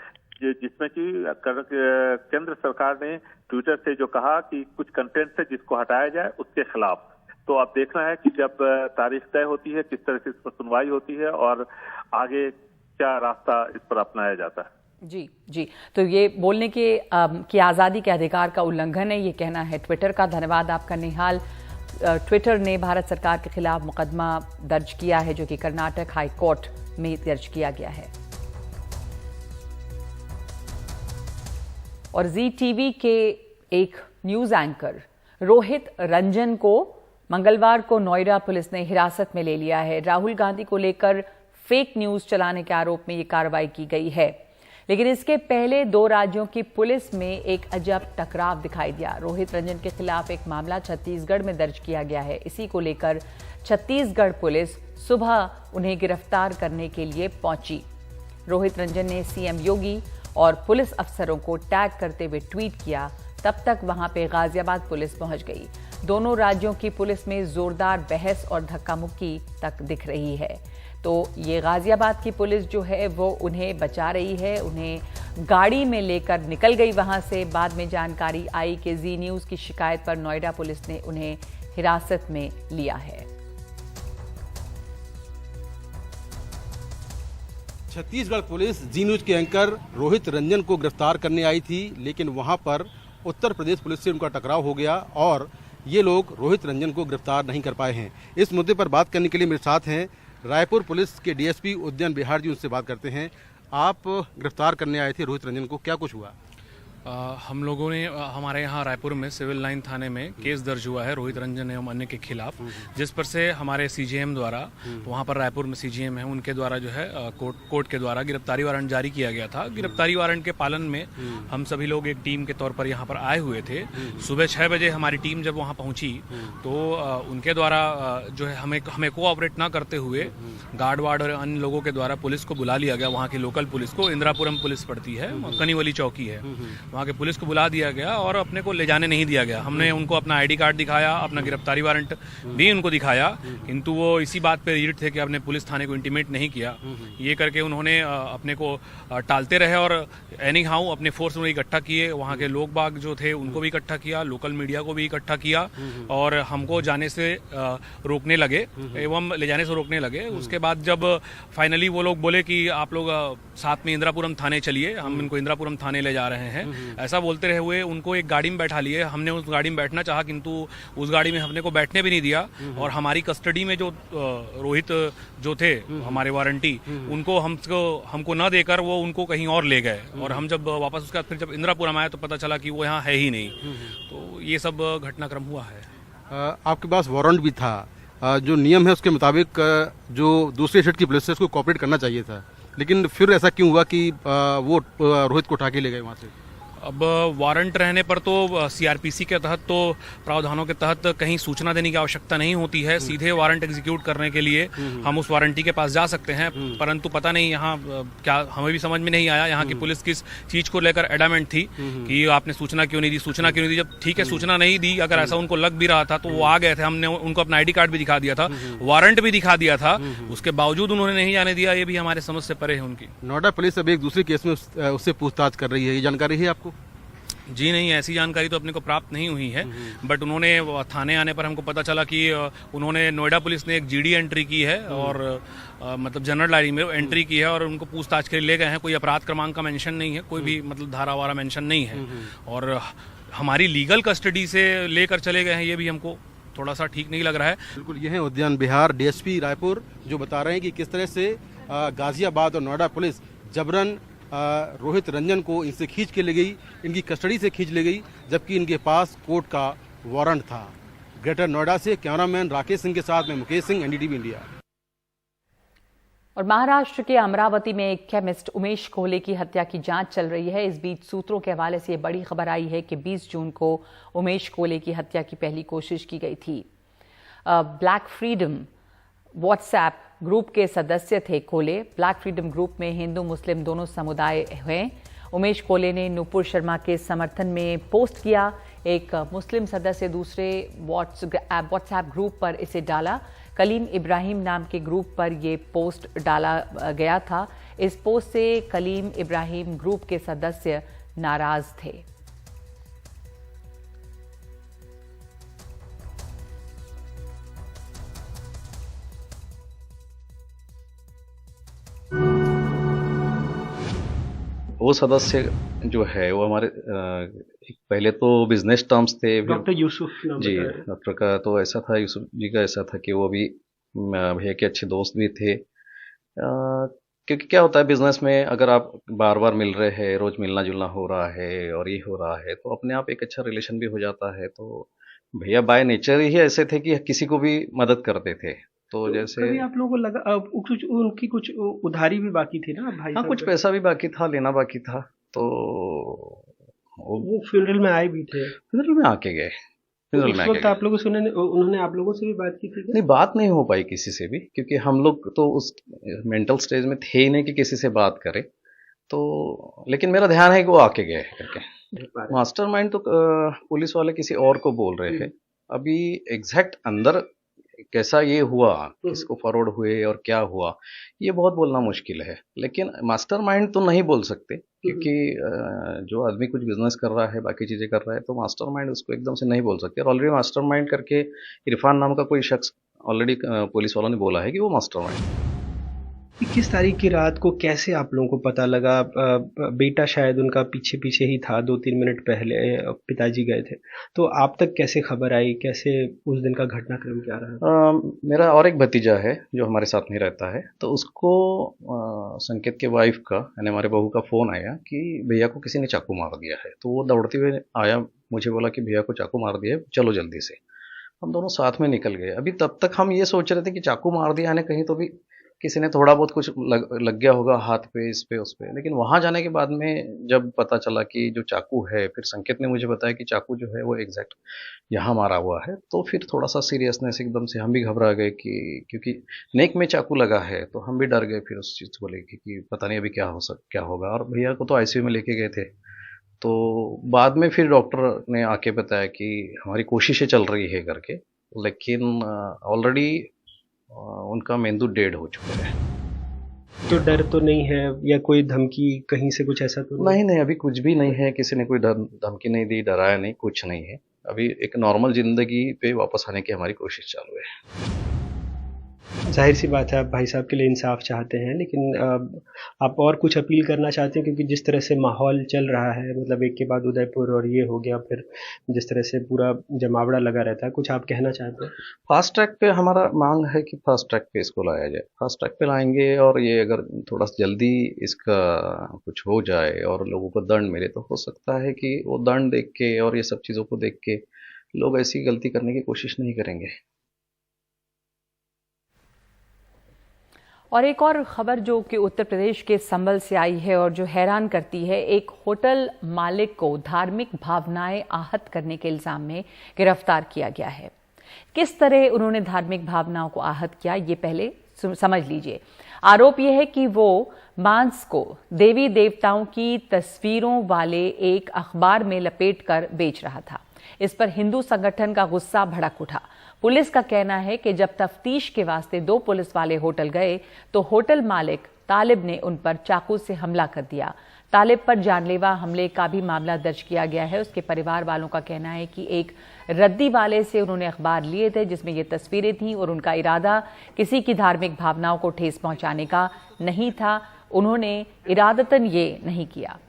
जिसमें कि केंद्र सरकार ने ट्विटर से जो कहा कि कुछ कंटेंट है जिसको हटाया जाए उसके खिलाफ। तो अब देखना है कि जब तारीख तय होती है किस तरह से इस पर सुनवाई होती है और आगे क्या रास्ता इस पर अपनाया जाता है। जी, तो ये बोलने की आज़ादी के अधिकार का उल्लंघन है, ये कहना है ट्विटर का। धन्यवाद आपका नेहाल। ट्विटर ने भारत सरकार के खिलाफ मुकदमा दर्ज किया है जो कि कर्नाटक हाई कोर्ट में दर्ज किया गया है। और जी टीवी के एक न्यूज एंकर रोहित रंजन को मंगलवार को नोएडा पुलिस ने हिरासत में ले लिया है। राहुल गांधी को लेकर फेक न्यूज चलाने के आरोप में यह कार्रवाई की गई है। लेकिन इसके पहले दो राज्यों की पुलिस में एक अजब टकराव दिखाई दिया। रोहित रंजन के खिलाफ एक मामला छत्तीसगढ़ में दर्ज किया गया है। इसी को लेकर छत्तीसगढ़ पुलिस सुबह उन्हें गिरफ्तार करने के लिए पहुंची। रोहित रंजन ने सीएम योगी और पुलिस अफसरों को टैग करते हुए ट्वीट किया। तब तक वहां पे गाजियाबाद पुलिस पहुंच गई। दोनों राज्यों की पुलिस में जोरदार बहस और धक्का मुक्की तक दिख रही है। तो ये गाजियाबाद की पुलिस जो है वो उन्हें बचा रही है, उन्हें गाड़ी में लेकर निकल गई वहां से। बाद में जानकारी आई कि जी न्यूज की शिकायत पर नोएडा पुलिस ने उन्हें हिरासत में लिया है। छत्तीसगढ़ पुलिस जी न्यूज के एंकर रोहित रंजन को गिरफ्तार करने आई थी, लेकिन वहां पर उत्तर प्रदेश पुलिस से उनका टकराव हो गया और ये लोग रोहित रंजन को गिरफ्तार नहीं कर पाए हैं। इस मुद्दे पर बात करने के लिए मेरे साथ हैं रायपुर पुलिस के डीएसपी उद्यन बिहार जी, उनसे बात करते हैं। आप गिरफ्तार करने आए थे रोहित रंजन को, क्या कुछ हुआ? हम लोगों ने हमारे यहाँ रायपुर में सिविल लाइन थाने में केस दर्ज हुआ है रोहित रंजन एवं अन्य के खिलाफ, जिस पर से हमारे सीजीएम द्वारा, वहाँ पर रायपुर में सीजीएम है, उनके द्वारा जो है कोर्ट के द्वारा गिरफ्तारी वारंट जारी किया गया था। गिरफ्तारी वारंट के पालन में हम सभी लोग एक टीम के तौर पर यहाँ पर आए हुए थे। सुबह 6 बजे हमारी टीम जब वहाँ पहुँची तो उनके द्वारा जो है हमें कोऑपरेट ना करते हुए गार्ड वार्ड और अन्य लोगों के द्वारा पुलिस को बुला लिया गया। वहाँ की लोकल पुलिस को, इंदिरापुरम पुलिस पड़ती है, कनीवली चौकी है, वहाँ के पुलिस को बुला दिया गया और अपने को ले जाने नहीं दिया गया। हमने उनको अपना आईडी कार्ड दिखाया, अपना गिरफ्तारी वारंट भी उनको दिखाया, किंतु वो इसी बात पे रीड थे कि आपने पुलिस थाने को इंटीमेट नहीं किया। ये करके उन्होंने अपने को टालते रहे और एनी हाउ अपने फोर्स में इकट्ठा किए। वहाँ के लोग बाग जो थे उनको भी इकट्ठा किया, लोकल मीडिया को भी इकट्ठा किया और हमको जाने से रोकने लगे एवं ले जाने से रोकने लगे। उसके बाद जब फाइनली वो लोग बोले कि आप लोग साथ में इंदिरापुरम थाने चलिए, हम इनको इंदिरापुरम थाने ले जा रहे हैं, ऐसा बोलते रहे हुए उनको एक गाड़ी में बैठा लिए। हमने उस गाड़ी में बैठना चाहा किंतु उस गाड़ी में हमने को बैठने भी नहीं दिया और हमारी कस्टडी में जो रोहित जो थे हमारे वारंटी, उनको हमको न देकर वो उनको कहीं और ले गए और हम जब वापस उसके बाद फिर जब इंदिरापुरम आए तो पता चला कि वो यहाँ है ही नहीं। तो ये सब घटनाक्रम हुआ है। आपके पास वारंट भी था, जो नियम है उसके मुताबिक जो दूसरे स्टेट की पुलिस है उसको कोऑपरेट करना चाहिए था, लेकिन फिर ऐसा क्यों हुआ कि वो रोहित को उठा के ले गए वहाँ से? अब वारंट रहने पर तो सीआरपीसी के तहत तो प्रावधानों के तहत कहीं सूचना देने की आवश्यकता नहीं होती है। सीधे वारंट एग्जीक्यूट करने के लिए हम उस वारंटी के पास जा सकते हैं, परंतु पता नहीं यहाँ क्या, हमें भी समझ में नहीं आया यहाँ की पुलिस किस चीज को लेकर एडामेंट थी कि आपने सूचना क्यों नहीं दी, सूचना क्यों नहीं दी। जब ठीक है सूचना नहीं दी, अगर ऐसा उनको लग भी रहा था तो वो आ गए थे। हमने उनको अपना आईडी कार्ड भी दिखा दिया था, वारंट भी दिखा दिया था, उसके बावजूद उन्होंने नहीं जाने दिया। ये भी हमारे समझ से परे है उनकी। नोएडा पुलिस अब एक दूसरे केस में उससे पूछताछ कर रही है, ये जानकारी है आपको? जी नहीं, ऐसी जानकारी तो अपने को प्राप्त नहीं हुई है, बट उन्होंने थाने आने पर हमको पता चला कि उन्होंने नोएडा पुलिस ने एक जीडी एंट्री की है और मतलब जनरल डायरी में एंट्री की है और उनको पूछताछ के लिए ले गए हैं। कोई अपराध क्रमांक का मेंशन नहीं है, कोई भी मतलब धारा वारा मेंशन नहीं है और हमारी लीगल कस्टडी से लेकर चले गए हैं, ये भी हमको थोड़ा सा ठीक नहीं लग रहा है। बिल्कुल, ये है उद्यान बिहार डीएसपी रायपुर जो बता रहे हैं कि किस तरह से गाजियाबाद और नोएडा पुलिस जबरन रोहित रंजन को इनसे खींच के ले गई, इनकी कस्टडी से खींच ले गई, जबकि इनके पास कोर्ट का वारंट था। ग्रेटर नोएडा से कैमरामैन राकेश सिंह के साथ में मुकेश सिंह, एनडीटीवी इंडिया। और महाराष्ट्र के अमरावती में एक केमिस्ट उमेश कोहले की हत्या की जांच चल रही है। इस बीच सूत्रों के हवाले से ये बड़ी खबर आई है कि 20 जून को उमेश कोहले की हत्या की पहली कोशिश की गई थी। ब्लैक फ्रीडम व्हाट्सएप ग्रुप के सदस्य थे कोले। ब्लैक फ्रीडम ग्रुप में हिंदू मुस्लिम दोनों समुदाय हैं। उमेश कोले ने नुपुर शर्मा के समर्थन में पोस्ट किया। एक मुस्लिम सदस्य दूसरे व्हाट्सएप ग्रुप पर इसे डाला। कलीम इब्राहिम नाम के ग्रुप पर यह पोस्ट डाला गया था। इस पोस्ट से कलीम इब्राहिम ग्रुप के सदस्य नाराज थे। वो सदस्य जो है वो हमारे पहले तो बिजनेस टर्म्स थे। डॉक्टर यूसुफ जी, डॉक्टर का तो ऐसा था, यूसुफ जी का ऐसा था कि वो भी भैया के अच्छे दोस्त भी थे। क्योंकि क्या होता है बिजनेस में, अगर आप बार बार मिल रहे हैं, रोज मिलना जुलना हो रहा है और ये हो रहा है, तो अपने आप एक अच्छा रिलेशन भी हो जाता है। तो भैया बाय नेचर ही ऐसे थे कि किसी को भी मदद करते थे। तो जैसे कभी आप लोगों को लगा उनकी कुछ उधारी भी बाकी थी ना भाई? हाँ, कुछ पैसा भी बाकी था, लेना बाकी था। तो वो फ्यूनरल में आए भी थे? फ्यूनरल में आके गए। उस वक्त आप लोगों से उन्होंने आप लोगों से भी बात की थी? नहीं, बात नहीं हो पाई किसी से भी, क्योंकि हम लोग तो उस मेंटल स्टेज में थे ही नहीं कि किसी से बात करें। तो लेकिन मेरा ध्यान है कि वो आके गए करके। मास्टरमाइंड तो पुलिस वाले किसी और को बोल रहे हैं। अभी एग्जैक्ट अंदर कैसा ये हुआ, किसको फॉरवर्ड हुए और क्या हुआ, ये बहुत बोलना मुश्किल है। लेकिन मास्टरमाइंड तो नहीं बोल सकते, क्योंकि जो आदमी कुछ बिजनेस कर रहा है, बाकी चीजें कर रहा है, तो मास्टरमाइंड उसको एकदम से नहीं बोल सकते। और ऑलरेडी मास्टरमाइंड करके इरफान नाम का कोई शख्स ऑलरेडी पुलिस वालों ने बोला है कि वो मास्टरमाइंड। 21 तारीख की रात को कैसे आप लोगों को पता लगा? बेटा शायद उनका पीछे पीछे ही था, 2-3 मिनट पहले पिताजी गए थे, तो आप तक कैसे खबर आई? कैसे उस दिन का घटनाक्रम क्या रहा? मेरा और एक भतीजा है जो हमारे साथ नहीं रहता है, तो उसको संकेत के वाइफ का यानी हमारे बहू का फोन आया कि भैया को किसी ने चाकू मार दिया है। तो वो दौड़ते हुए आया, मुझे बोला कि भैया को चाकू मार दिया है, चलो जल्दी से। हम दोनों साथ में निकल गए। अभी तब तक हम ये सोच रहे थे कि चाकू मार दिया है, कहीं तो भी किसी ने थोड़ा बहुत कुछ लग गया होगा हाथ पे, इस पे, उस पे। लेकिन वहां जाने के बाद में जब पता चला कि जो चाकू है, फिर संकेत ने मुझे बताया कि चाकू जो है वो एग्जैक्ट यहाँ मारा हुआ है। तो फिर थोड़ा सा सीरियसनेस एकदम से हम भी घबरा गए कि क्योंकि नेक में चाकू लगा है, तो हम भी डर गए फिर उस चीज़ को लेके कि पता नहीं अभी क्या होगा। और भैया को तो आईसीयू में लेके गए थे, तो बाद में फिर डॉक्टर ने आके बताया कि हमारी कोशिशें चल रही है करके, लेकिन ऑलरेडी उनका मेंदू डेड हो चुका है। तो डर तो नहीं है या कोई धमकी कहीं से कुछ ऐसा तो नहीं, अभी कुछ भी नहीं है, किसी ने कोई धमकी नहीं दी, डराया नहीं, कुछ नहीं है। अभी एक नॉर्मल जिंदगी पे वापस आने की हमारी कोशिश चालू है। जाहिर सी बात है आप भाई साहब के लिए इंसाफ चाहते हैं, लेकिन आप और कुछ अपील करना चाहते हैं? क्योंकि जिस तरह से माहौल चल रहा है, मतलब एक के बाद उदयपुर और ये हो गया, फिर जिस तरह से पूरा जमावड़ा लगा रहता है, कुछ आप कहना चाहते हैं? फास्ट ट्रैक पे हमारा मांग है कि फास्ट ट्रैक पे इसको लाया जाए। फास्ट ट्रैक पे लाएंगे और ये अगर थोड़ा जल्दी इसका कुछ हो जाए और लोगों को दंड मिले तो हो सकता है कि वो दंड देख के और ये सब चीज़ों को देख के लोग ऐसी गलती करने की कोशिश नहीं करेंगे। और एक और खबर जो कि उत्तर प्रदेश के संभल से आई है और जो हैरान करती है, एक होटल मालिक को धार्मिक भावनाएं आहत करने के इल्जाम में गिरफ्तार किया गया है। किस तरह उन्होंने धार्मिक भावनाओं को आहत किया, ये पहले समझ लीजिए। आरोप यह है कि वो मांस को देवी देवताओं की तस्वीरों वाले एक अखबार में लपेटकर बेच रहा था। इस पर हिंदू संगठन का गुस्सा भड़क उठा। पुलिस का कहना है कि जब तफ्तीश के वास्ते 2 पुलिस वाले होटल गए तो होटल मालिक तालिब ने उन पर चाकू से हमला कर दिया। तालिब पर जानलेवा हमले का भी मामला दर्ज किया गया है। उसके परिवार वालों का कहना है कि एक रद्दी वाले से उन्होंने अखबार लिए थे जिसमें ये तस्वीरें थीं और उनका इरादा किसी की धार्मिक भावनाओं को ठेस पहुंचाने का नहीं था। उन्होंने इरादतन ये नहीं किया।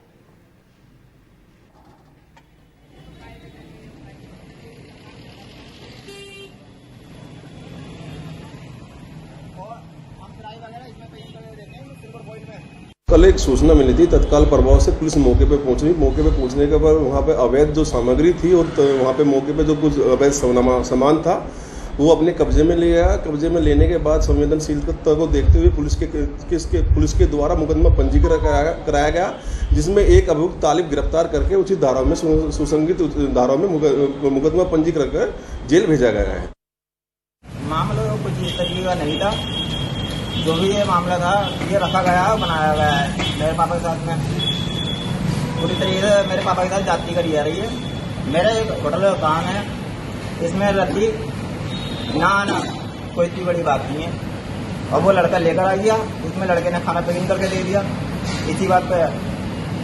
कल एक सूचना मिली थी, तत्काल प्रभाव से पुलिस मौके पे पहुंच रही। मौके पे पहुंचने के बाद वहाँ पे अवैध जो सामग्री थी और वहाँ पे मौके पे जो कुछ अवैध सामान था वो अपने कब्जे में लिया। कब्जे में लेने के बाद संवेदनशीलता को देखते हुए पुलिस के द्वारा मुकदमा पंजीकृत कराया गया, जिसमें एक अभियुक्त तालिब गिरफ्तार करके उचित धाराओं में सुसंगत धाराओं में मुकदमा पंजीकृत कर जेल भेजा गया है। मामला कुछ इस तरीके का नहीं था। जो भी ये मामला था ये रखा गया बनाया गया है मेरे पापा के साथ में। पूरी तरीके से मेरे पापा के साथ जाति करी जा रही है। मेरा एक होटल का दुकान है, इसमें रद्दी ना कोई इतनी बड़ी बात नहीं है। और वो लड़का लेकर आ गया, उसमें लड़के ने खाना पैकिंग करके दे दिया। इसी बात पर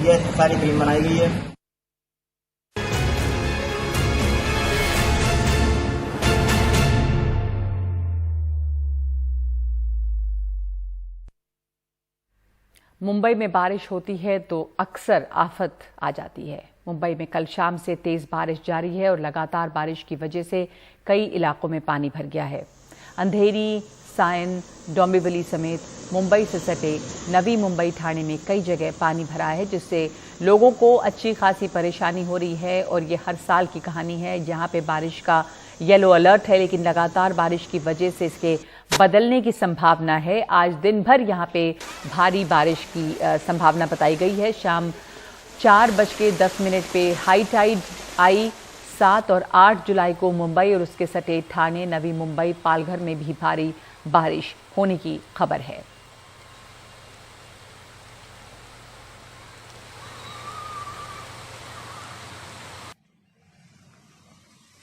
ये सारी फिल्म बनाई गई है। मुंबई में बारिश होती है तो अक्सर आफत आ जाती है। मुंबई में कल शाम से तेज बारिश जारी है और लगातार बारिश की वजह से कई इलाकों में पानी भर गया है। अंधेरी, सायन, डोंबिवली समेत मुंबई से सटे नवी मुंबई ठाणे में कई जगह पानी भरा है, जिससे लोगों को अच्छी खासी परेशानी हो रही है। और ये हर साल की कहानी है। यहाँ पे बारिश का येलो अलर्ट है, लेकिन लगातार बारिश की वजह से इसके बदलने की संभावना है। आज दिन भर यहाँ पे भारी बारिश की संभावना बताई गई है। शाम 4:10 पे हाई टाइड आई। 7 और 8 जुलाई को मुंबई और उसके सटे ठाणे, नवी मुंबई, पालघर में भी भारी बारिश होने की खबर है।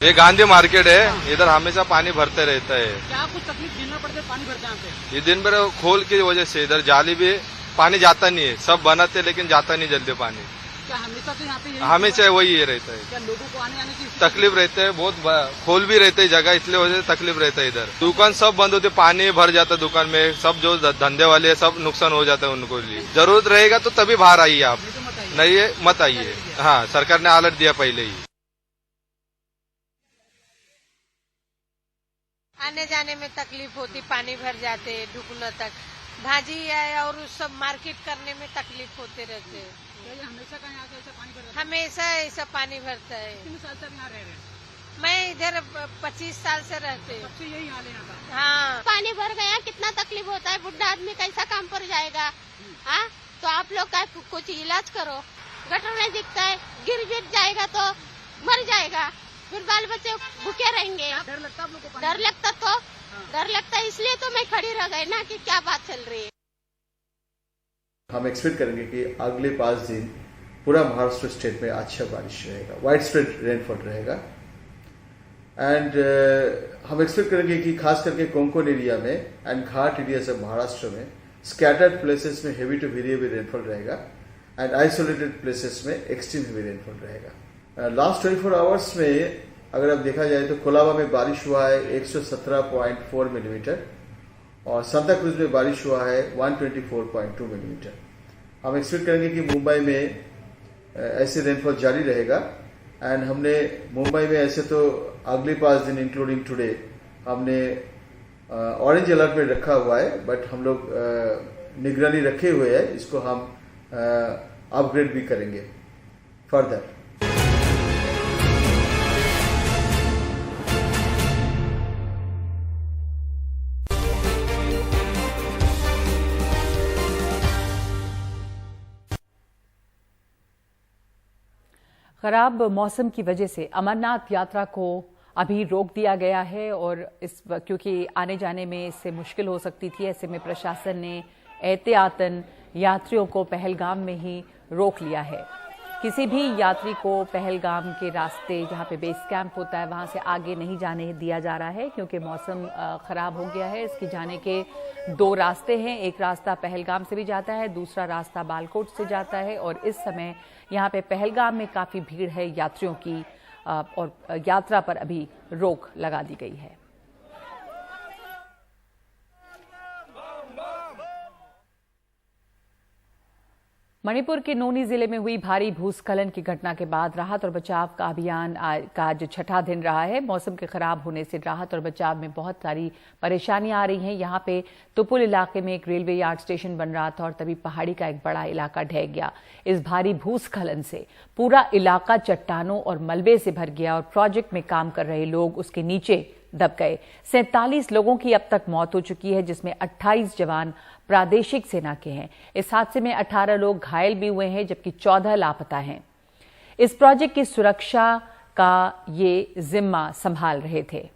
ये गांधी मार्केट है, इधर हमेशा पानी भरते रहता है। क्या कुछ तकलीफ झेलना पड़ता है पानी भर जाने पे? ये दिन भर खोल की वजह से इधर जाली भी पानी जाता नहीं है। सब बनाते लेकिन जाता नहीं जल्दी पानी। क्या हमेशा तो यहाँ पे हमेशा वही ये रहता है। क्या लोगों को आने की तकलीफ रहता है? बहुत खोल भी रहता है जगह, इसलिए वजह से तकलीफ रहता है। इधर दुकान सब बंद होते, पानी भर जाता है दुकान में। सब जो धंधे वाले सब नुकसान हो जाता है उनको लिए। जरूरत रहेगा तो तभी बाहर आइए आप, नहीं है मत आइए। हाँ, सरकार ने अलर्ट दिया पहले ही। आने जाने में तकलीफ होती, पानी भर जाते ढुकने तक, भाजी है और सब मार्केट करने में तकलीफ होते रहते। हमेशा का यहाँ ऐसा पानी भरता है? हमेशा ऐसा पानी भरता है। कितने साल से यहाँ रह रहे हैं? मैं इधर 25 साल से रहते। यही हाल है यहाँ का? हाँ, पानी भर गया, कितना तकलीफ होता है। बुढ़ा आदमी कैसा काम पर जाएगा? हाँ, तो आप लोग का कुछ इलाज करो। गटर नहीं दिखता है, गिर जाएगा तो मर जाएगा, फिर बाल बच्चे भूखे रहेंगे। डर लगता आप लोग को? डर लगता तो डर लगता, इसलिए तो मैं खड़ी रह गई ना कि क्या बात चल रही है। हम एक्सपेक्ट करेंगे कि अगले 5 दिन पूरा महाराष्ट्र स्टेट में अच्छा बारिश रहेगा, वाइड स्प्रेड रेनफॉल रहेगा। एंड हम एक्सपेक्ट करेंगे कि खास करके कोंकण एरिया में एंड घाट एरिया से महाराष्ट्र में स्कैटर्ड प्लेसेस में heavy to very heavy rainfall रहेगा एंड आइसोलेटेड प्लेसेस में एक्सट्रीम हेवी रेनफॉल रहेगा। लास्ट 24 आवर्स में अगर अब देखा जाए तो कोलाबा में बारिश हुआ है 117.4 मिलीमीटर और सांता क्रूज में बारिश हुआ है 124.2 मिलीमीटर। हम एक्सपेक्ट करेंगे कि मुंबई में ऐसे रेनफॉल जारी रहेगा एंड हमने मुंबई में ऐसे तो अगले 5 दिन इंक्लूडिंग टुडे हमने ऑरेंज अलर्ट में रखा हुआ है, बट हम लोग निगरानी रखे हुए हैं, इसको हम अपग्रेड भी करेंगे फर्दर। खराब मौसम की वजह से अमरनाथ यात्रा को अभी रोक दिया गया है और क्योंकि आने जाने में इससे मुश्किल हो सकती थी, ऐसे में प्रशासन ने एहतियातन यात्रियों को पहलगाम में ही रोक लिया है। किसी भी यात्री को पहलगाम के रास्ते जहां पे बेस कैंप होता है वहां से आगे नहीं जाने दिया जा रहा है क्योंकि मौसम खराब हो गया है। इसके जाने के 2 रास्ते हैं, एक रास्ता पहलगाम से भी जाता है, दूसरा रास्ता बालकोट से जाता है और इस समय यहाँ पे पहलगाम में काफी भीड़ है यात्रियों की और यात्रा पर अभी रोक लगा दी गई है। मणिपुर के नोनी जिले में हुई भारी भूस्खलन की घटना के बाद राहत और बचाव का अभियान का आज 6ठा दिन रहा है। मौसम के खराब होने से राहत और बचाव में बहुत सारी परेशानियां आ रही हैं। यहाँ पे तुपुल इलाके में एक रेलवे यार्ड स्टेशन बन रहा था और तभी पहाड़ी का एक बड़ा इलाका ढह गया। इस भारी भूस्खलन से पूरा इलाका चट्टानों और मलबे से भर गया और प्रोजेक्ट में काम कर रहे लोग उसके नीचे दब गए। 47 लोगों की अब तक मौत हो चुकी है, जिसमें 28 जवान प्रादेशिक सेना के हैं। इस हादसे में 18 लोग घायल भी हुए हैं जबकि 14 लापता हैं। इस प्रोजेक्ट की सुरक्षा का ये जिम्मा संभाल रहे थे।